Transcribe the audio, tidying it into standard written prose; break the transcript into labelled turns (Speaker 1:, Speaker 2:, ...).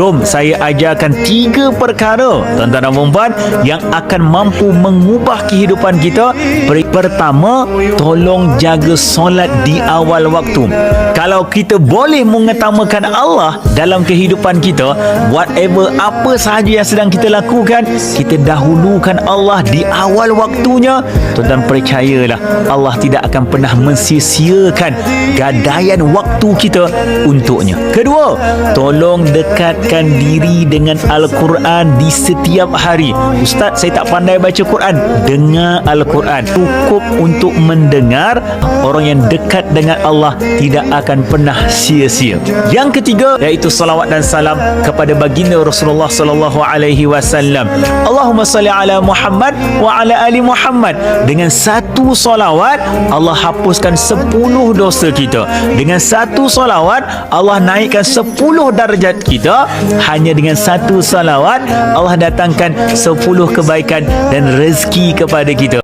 Speaker 1: Jom saya ajarkan 3 perkara tuan-tuan dan puan yang akan mampu mengubah kehidupan kita. Pertama, tolong jaga solat di awal waktu. Kalau kita boleh mengutamakan Allah dalam kehidupan kita, whatever apa sahaja yang sedang kita lakukan, kita dahulukan Allah di awal waktunya. Tuan-tuan percayalah, Allah tidak akan pernah mensia-siakan gadaian waktu kita untuknya. Kedua, tolong dekatkan diri dengan Al-Quran di setiap hari. Ustaz, saya tak pandai baca Quran. Dengar Al-Quran. Cukup untuk mendengar. Orang yang dekat dengan Allah tidak akan pernah sia-sia. Yang ketiga, iaitu salawat dan salam kepada baginda Rasulullah sallallahu alaihi wasallam. Allahumma salli ala Muhammad wa ala ali Muhammad. Dengan satu salawat, Allah hapuskan 10 dosa kita. Dengan satu salawat, Allah naikkan 10 darjat kita. Hanya dengan satu salawat, Allah datangkan 10 kebaikan dan rezeki kepada kita.